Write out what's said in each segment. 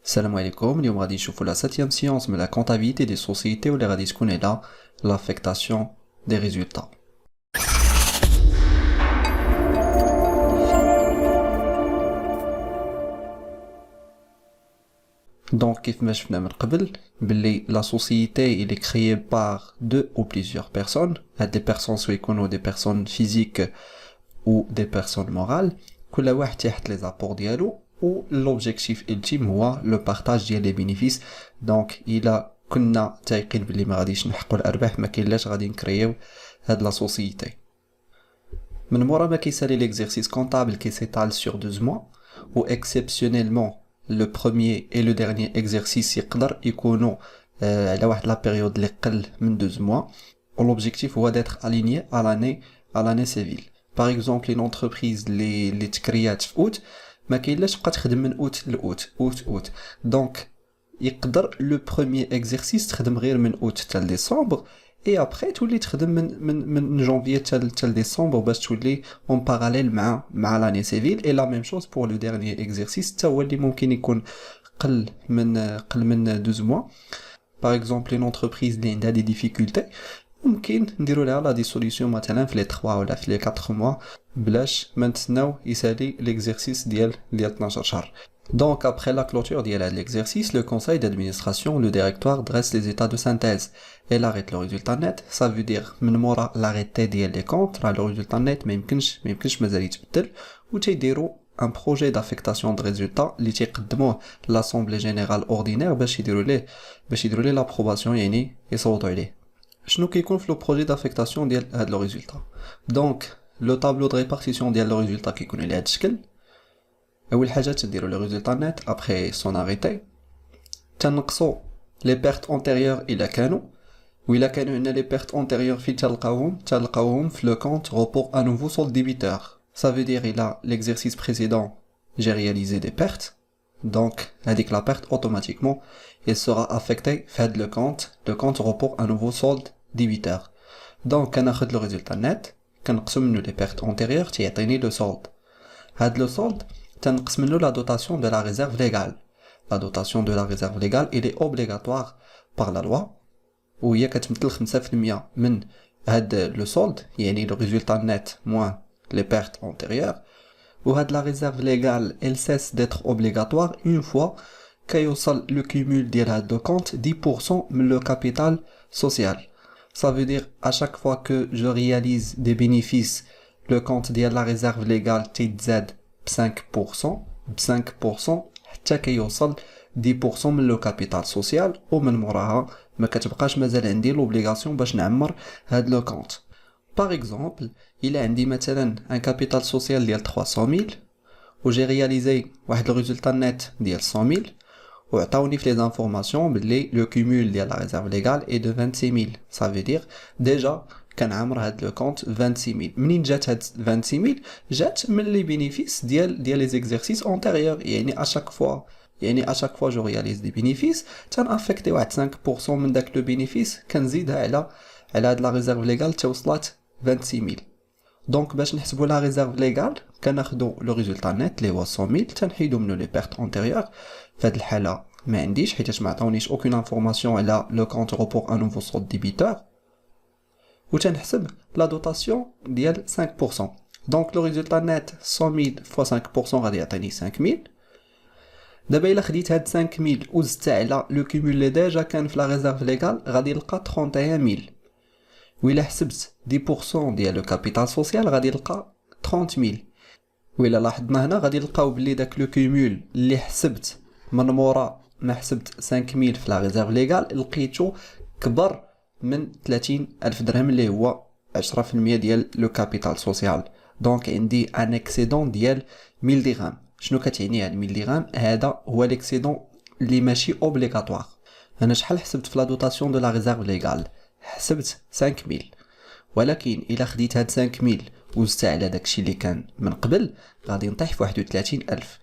Salam alaikum, اليوم غادي نشوفوا la septième science de la comptabilité des sociétés واللي غادي تكون هنا l'affectation des résultats. Donc كيف ما شفنا من قبل باللي la société elle est créée par deux ou plusieurs personnes. هاد les personnes سواء يكونوا des personnes physiques ou des personnes morales. كل واحد تحت les apports ديالو و l'objectif ultime هو le partage ديال les bénéfices. Donc إلا كنا تايقين باللي ما غاديش نحققوا الأرباح ما كاينلاش غادي نكريو هاد la société. من مورا ما كيسالي l'exercice comptable qui s'étale sur 12 mois ou exceptionnellement le premier et le dernier exercice يقدر يكونوا على واحد لا période اللي قل من 12 mois و l'objectif هو d'être aligné à l'année civile. Par exemple une entreprise اللي تكريات في août ما كاينلاش تبقى تخدم من août لاوت août. Donc يقدر le premier exercice تخدم غير من août حتى لديسمبر et après تولي تخدم من janvier حتى لديسمبر باش تولي en parallèle مع l'année civile. Et la même chose pour le dernier exercice حتى هو اللي ممكن يكون قل من 12 mois. Par exemple une entreprise اللي عندها des difficultés ممكن نديرو لها لا دي سوليسيون مثلا في لي 3 ولا في لي 4 mois بلاش ما نتسناو يسالي l'exercice ديال 12 شهر. Donc après la clôture de l'exercice, le conseil d'administration, le directoire dresse les états de synthèse et arrête le résultat net. Ça veut dire من مورا l'arrêté ديال les comptes راه le résultat net ما يمكنش مازال يتبدل و تيديروا un projet d'affectation de résultats اللي تيقدموه l'assemblée générale ordinaire باش يديروا ليه l'approbation يعني يصوتوا عليه. شنو كيكون في لو بروجي دافيكتاسيون ديال هاد لو ريزولطا؟ دونك لو طابلو دو ريبارتيسيون ديال لو ريزولطا كيكون على هاد الشكل. اول حاجه تديرو لو ريزولطا نت ابري سون اريتي تنقصو لي بيرت انتيريور الا كانوا وإلا كانوا عندنا لي بيرت انتيريور فين تلقاوهم في لو كونت روبور ا نوفو سولد ديبيتور. Ça veut dire il a l'exercice précédent j'ai réalisé des pertes donc هذيك la perte automatiquement elle sera affectée fait le compte report un nouveau solde débiteur. Donc كناخذ le résultat net كنقسم منه les pertes antérieures تيعطيني le solde. هاد le solde تنقسم منه la dotation de la réserve légale. La dotation de la réserve légale elle est obligatoire par la loi وهي كتمثل 5% من هاد le solde يعني le résultat net moins les pertes antérieures. Ou la réserve légale elle cesse d'être obligatoire une fois كيوصل le cumul ديال هاد le compte 10% من le capital social. Ça veut dire à chaque fois que je réalise des bénéfices le compte ديال la réserve légale تيتزاد ب5% حتى كيوصل 10% من le capital social ومن موراها ما كتبقاش مازال عندي l'obligation باش نعمر هاد le compte. Par exemple, il a عندي مثلا un capital social ديال 300 000 و j'ai réalisé واحد le résultat net ديال 100 000 وعطاوني في les informations باللي le cumul ديال la réserve légale est de 26 000. Ça veut dire déjà كنعمر هاد le compte 26 000. منين جات هاد 26 000 جات من les bénéfices ديال les exercices antérieurs. يعني à chaque fois je réalise des bénéfices تنأفكتي واحد 5% من داك le bénéfice كنزيدها على هاد la réserve légale توصلات 26 000. Donc باش نحسبوا la réserve légale كناخدو le résultat net اللي هو 100 000 تنحيدو منو les pertes antérieures. فهاد الحالة ما عنديش حيتاش ما عطاونيش aucune information على le compte report un nouveau solde débiteur و تنحسب la dotation ديال 5%. Donc le résultat net 100 000 fois 5% غادي يعطيني 5 000. دابا الا خديت هاد 5 000 و زدت على لو كومول اللي ديجا كان في لا ريزيرف ليغال غادي نلقى 31000. وإلا حسبت 10% ديال لو كابيتال سوسيال غادي نلقى 30000. وإلا لاحظنا هنا غادي نلقاو بلي داك لو كومول اللي حسبت من مورا ما حسبت 5000 في لا ريزيرف ليغال لقيتو كبر من 30000 درهم اللي هو 10% ديال لو كابيتال سوسيال. دونك عندي ان اكسيدون ديال 1000 درهم. شنو كتعني هاد 1000 درهم؟ هذا هو ليكسيدون اللي ماشي اوبليغاتوار. انا شحال حسبت في لا دوطاسيون دو لا ريزيرف ليغال؟ حسبت 5000 ولكن الا خديت هاد 5000 وزدت على داكشي اللي كان من قبل غادي نطيح في 31000.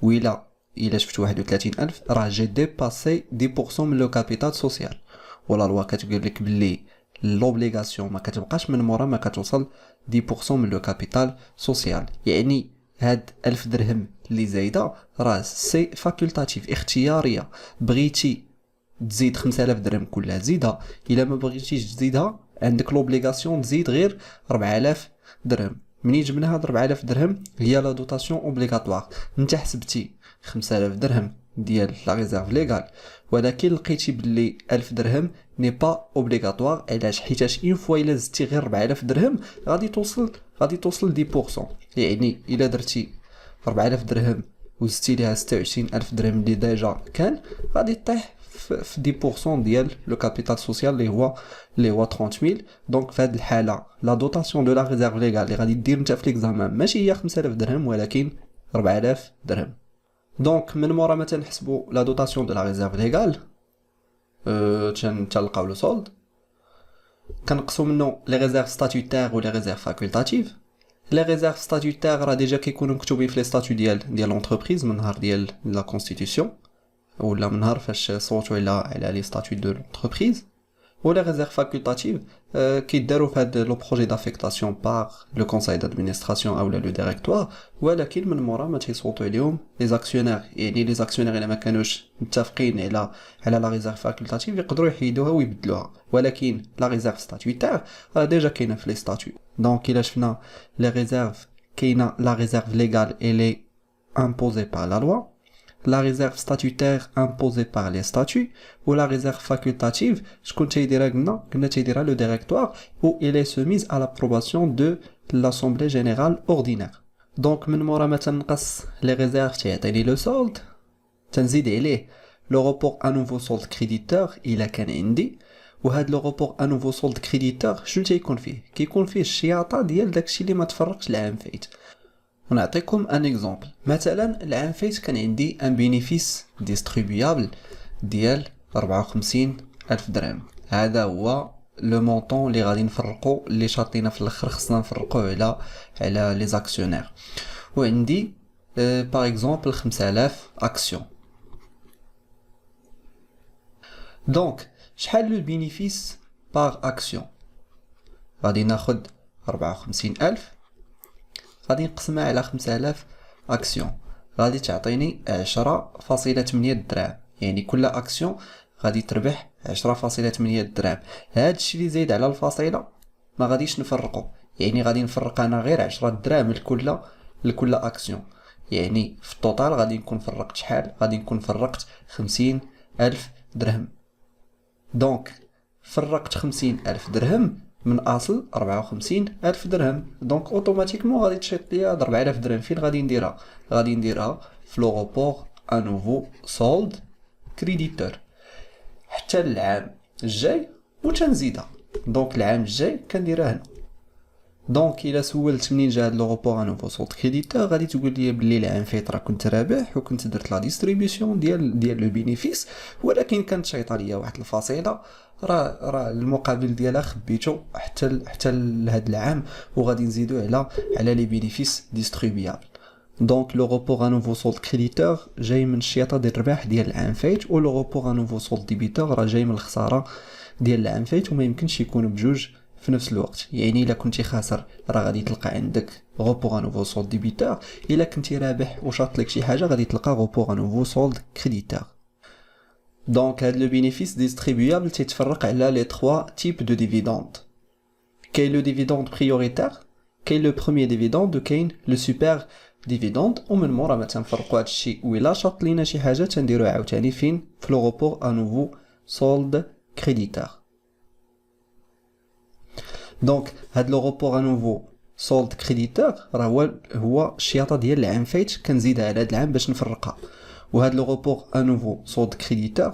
وإلا شفت 31000 راه جي ديباسي 10% من لو كابيتال سوسيال ولا لوا كتقول لك بلي لوبليغاسيون ما كتبقاش من مورا ما كتوصل 10% من لو كابيتال سوسيال. يعني هاد 1000 درهم اللي زايده راه سي فاكولتاتيف اختياريه. بغيتي تزيد 5000 درهم كلها زيدها، الا ما بغيتيش تزيدها عندك لوبليغاسيون تزيد غير 4000 درهم. منين جبنا هاد 4000 درهم؟ هي لا دوطاسيون اوبليغاتوار. انت حسبتي 5000 درهم ديال لا ريزيرف ليغال، ولكن لقيتي بلي 1000 درهم ني با اوبليغاتوار. علاش؟ حيتاش اون فوا الا زدتي غير 4000 درهم غادي توصل 10%. يعني الا درتي 4000 درهم وزدتي ليها 26000 درهم اللي ديجا كان، غادي طيح في 10% ديال لو كابيتال سوسيال اللي هو 30000. دونك في هذه الحاله لا دوطاسيون دو لا ريزيرف ليغال اللي غادي دير انت في ليكزامان ماشي هي 5000 درهم ولكن 4000 درهم. دونك من مورا ما تنحسبوا لا دوطاسيون دو لا ريزيرف ليغال تنلقاو لو سولد، كنقصوا منه لي ريزيرف ستاتيوتير و لي ريزيرف فاكولتاتيف. لي ريزيرف ستاتيوتير راه ديجا كيكونوا مكتوبين في لي ستاتيو ديال لونتربريز من نهار ديال لا كونستيتيسيون ولا من نهار فاش صوتوا على لي ستاتيو دو لونتربريز. و لي ريزيرف فاكولتاتيف كيداروا في هاد لو بروجي دافيكتاسيون بار لو كونساي دادمينستراسيون اولا لو ديريكتوار، ولكن من مورا ما تيصوتوا عليهم لي زاكسيونير. يعني لي زاكسيونير الا ما كانوش متفقين على لا ريزيرف فاكولتاتيف يقدروا يحيدوها ويبدلوها، ولكن لا ريزيرف ستاتيوتير راه ديجا كاينه في لي ستاتيو. دونك الا شفنا لي ريزيرف كاينه لا ريزيرف ليغال اي امبوزي بار لا لوا، la réserve statutaire imposée par les statuts ou la réserve facultative شكون تيديرها؟ قلنا تيديرها le directoire où elle est soumise à l'approbation de l'assemblée générale ordinaire. donc من مورا ما تنقص les réserves تيعطيني le solde، تنزيد عليه le report à nouveau solde créditeur إلا كان عندي. وهاد لو روبور ا نوفو سولد كريديتور شنو تيكون فيه؟ كيكون فيه الشياطه ديال داكشي اللي ما تفرقش العام فايت. ونعطيكم ان اكزومبل. مثلا العام فايت كان عندي ان بينيفيس ديستريبيابل ديال 54000 درهم. هذا هو لو مونطون اللي غادي نفرقو، اللي شاطينا في الاخر خصنا نفرقوه على لي زاكسيونير. وعندي باغ اكزومبل 5000 اكسيون. دونك شحال لو بينيفيس باغ اكسيون؟ غادي ناخد 54000 غادي نقسمها على 5000 اكسيون، غادي تعطيني 10.8 دراهم. يعني كل اكسيون غادي تربح 10.8 دراهم. هاد الشيء اللي زايد على الفاصله ما غاديش نفرقو، يعني غادي نفرق انا غير 10 دراهم لكل اكسيون. يعني في التوتال غادي نكون فرقت شحال؟ غادي نكون فرقت 50000 درهم. دونك فرقت 50000 درهم من اصل 54000 درهم. دونك اوتوماتيكمون غادي تشيط ليا 4000 درهم. فين غادي نديرها؟ غادي نديرها في لو روبور ا نوفو سولد كريديتور حتى العام الجاي وتنزيدها. دونك العام الجاي كنديرها هنا. دونك الا سولت منين جا هاد لو روبور ا نوفو سولد كريديتور غادي تقول لي بلي العام فايت راه كنت رابح وكنت درت لا ديستريبيسيون ديال لو بينيفيس، ولكن كانت شايطه ليا واحد الفاصله راه المقابل ديالها خبيتو حتى لهاد العام وغادي نزيدو على لي بينيفيس ديستريبيابل. دونك لو روبور ا نوفو سولد كريديتور جاي من الشياطه ديال الربح ديال العام فايت، و لو روبور ا نوفو سولد ديبيتور راه جاي من الخساره ديال العام فايت، وما يمكنش يكونوا بجوج في نفس الوقت. يعني الا كنتي خاسر راه غادي تلقى عندك روبور ا نوفو سولد ديبيتور، الا كنتي رابح وشاط لك شي حاجه غادي تلقى روبور ا نوفو سولد كريديتور. دونك هاد لو بينيفيس ديستريبيابل تيتفرق على لي 3 تيب دو ديفيدوند. كاين لو ديفيدوند بريوريتير، كاين لو بروميير ديفيدوند، وكاين لو سوبر ديفيدوند. ومن مورا ما تنفرقوا هاد الشيء ولا شاط لينا شي حاجه تنديروها عاوتاني فين؟ في لو روبور ا نوفو سولد كريديتور. دونك هاد لو روبور ا نوفو سولد كريديتور راه هو الشياطه ديال العام فايت كنزيدها على هاد العام باش نفرقها. وهاد لو روبور ا نوفو سولد كريديتور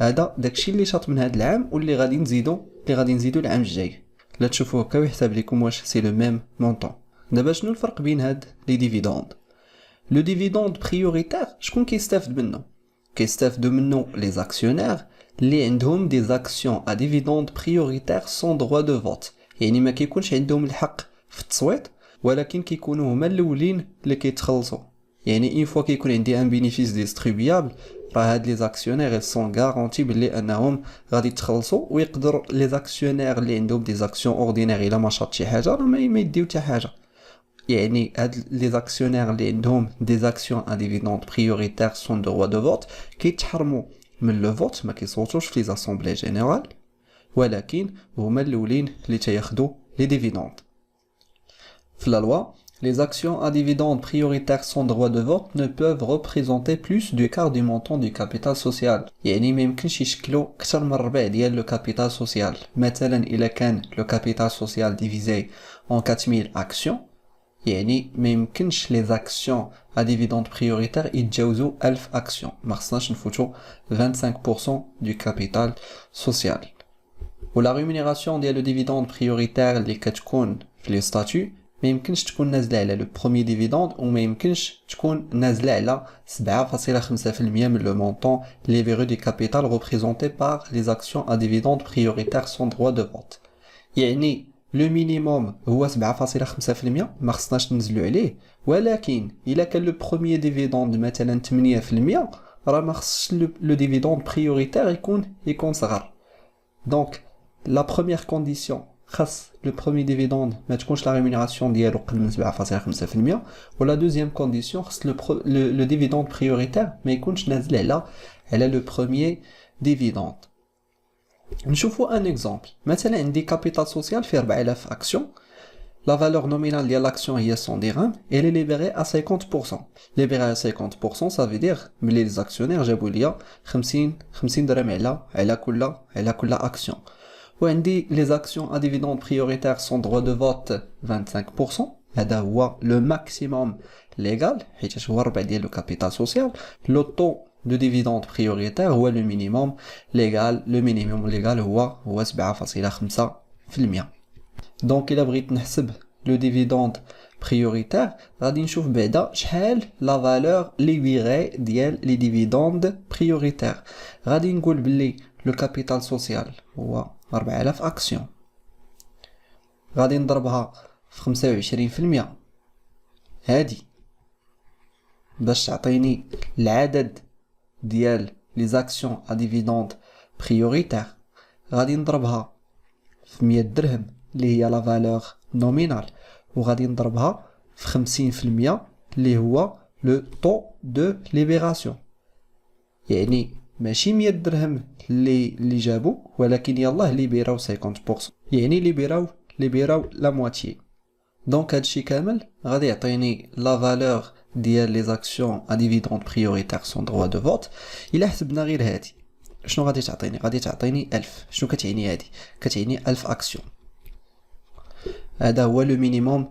هذا داكشي اللي شاط من هاد العام واللي غادي نزيدو العام الجاي. لا تشوفوا هكا ويحسب لكم واش سي لو ميم مونطون. دابا شنو الفرق بين هاد لي ديفيدوند؟ لو ديفيدوند بريوريتير شكون كيستافد منه؟ كيستافدوا منه لي زاكسيونير اللي عندهم دي زاكسيون ا ديفيدوند بريوريتير سون دروا دو فوت. يعني ما كيكونش عندهم الحق في التصويت، ولكن كيكونوا هما الاولين اللي كيتخلصوا. يعني اون فوا كيكون عندي ان بينيفيس ديستريبيابل راه هاد لي زاكسيونير سون غارونتي بلي انهم غادي يتخلصوا، ويقدر لي زاكسيونير اللي عندهم دي زاكسيون اوردينير الا ما شاط شي حاجه راه ما يديو حتى حاجه. يعني les actionnaires اللي عندهم des actions à dividendes prioritaires sont de droit de vote كيتحرموا من لو فوت ما كيصوتوش في les assemblées générales ولكن هما الاولين اللي تياخدوا les dividendes. في la loi les actions à dividendes prioritaires sans droit de vote ne peuvent représenter plus du quart du montant du capital social. يعني ما يمكنش يشكلوا اكثر من الربع ديال لو كابيتال سوسيال. مثلا الا كان لو كابيتال سوسيال divisé en 4000 actions يعني ما يمكنش لي زاكسيون ا ديفيدوند بريوريتير يتجاوزوا 1000 اكسيون ما خصناش نفوتوا 25% دو كابيتال سوسيال. ولا ريمونيراسيون ديال لو ديفيدوند بريوريتير اللي كتكون في لي ستاتيو ما يمكنش تكون نازله على لو بروميي ديفيدوند وما يمكنش تكون نازله على 7.5% من لو مونطون لي فيرو دي كابيتال ريبريزونتي بار لي زاكسيون ا ديفيدوند بريوريتير سون دروا دو فوت. يعني لو مينيموم هو 7.5% ما خصناش ننزلوا عليه ولكن الا كان لو بروميي ديفيدوند مثلا 8% راه ما خصش لو ديفيدوند بريوريتير يكون صغر. دونك لا بروميير كونديسيون خاص لو بروميي ديفيدوند ما تكونش لا ريمونيراسيون ديالو قل من 7.5% ولا دوزيام كونديسيون خاص لو ديفيدوند بريوريتير ما يكونش نازل على لو بروميي ديفيدوند. نشوفوا ان اكزامبل. مثلا عندي كابيتال سوسيال في 4000 اكسيون لا فالور نومينال ديال لاكسيون هي 100 درهم et elle est libérée à 50%. libérée à 50% ça veut dire ملي لي زاكسيونير جابوا ليا 50 درهم على كل اكسيون. وعندي لي زاكسيون ا ديفيدوند بريوريتير سون دروا دو فوت 25%. هذا هو لو ماكسيموم ليغال حيت هو الربع ديال لو كابيتال سوسيال. لو طو de dividende prioritaire هو le minimum légal. Le minimum légal هو 7.5%. donc إلا بغيت نحسب le dividende prioritaire غادي نشوف بعدا شحال la valeur libérée ديال les dividendes prioritaires. غادي نقول بلي le capital social هو 4000 أكسيون غادي نضربها في 25% هادي باش تعطيني العدد ديال لي زاكسيون ا ديفيدوند بريوريتير. غادي نضربها في 100 درهم اللي هي لا فالور نومينال وغادي نضربها في 50% اللي هو لو طو دو ليبيراسيون. يعني ماشي 100 درهم اللي جابوا ولكن يلاه ليبيراو 50% يعني ليبيراو لا مواتيي. دونك هادشي كامل غادي يعطيني لا فالور ديال لي زاكسيون ا ديفيدوند بريوريتير سون دروا دو فوت. الا حسبنا غير هادي شنو غادي تعطيني 1000. شنو كتعني هادي؟ كتعني 1000 اكسيون. هذا هو لو مينيموم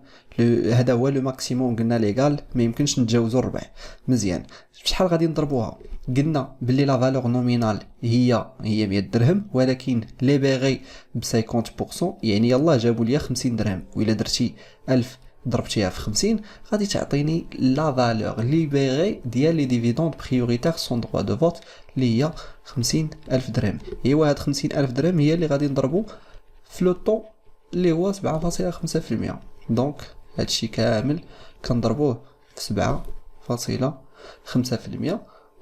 هذا هو لو ماكسيموم قلنا ليغال ما يمكنش نتجاوزوا الربع. مزيان شحال غادي نضربوها؟ قلنا باللي لا فالور نومينال هي 100 درهم ولكن ليبيغي ب 50% يعني يلاه جابوا لي 50 درهم والا درتي 1000 ضربتيها في 50 غادي تعطيني لا فالور ليبيغي ديال لي ديفيدوند بريوريتير سون دروا دو فوت اللي هي 50000 درهم. ايوا هاد 50000 درهم هي اللي غادي نضربو في لو طو اللي هو 7.5%. دونك هادشي كامل كنضربوه في 7.5%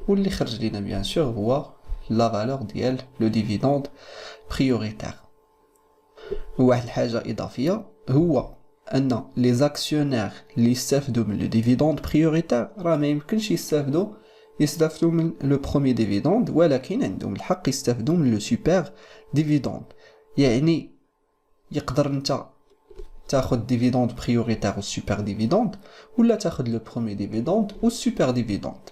واللي خرج لينا بيان سور هو لا فالور ديال لو ديفيدوند بريوريتير. وواحد الحاجه اضافيه هو ان لي زاكسيونير اللي يستافدوا من لو ديفيدوند بريوريتير راه ما يمكنش يستافدوا من لو بروميي ديفيدوند ولكن عندهم الحق يستافدوا من لو سوبر ديفيدوند. يعني يقدر انت تاخذ ديفيدوند بريوريتير و سوبر ديفيدوند ولا تاخذ لو بروميي ديفيدوند و سوبر ديفيدوند.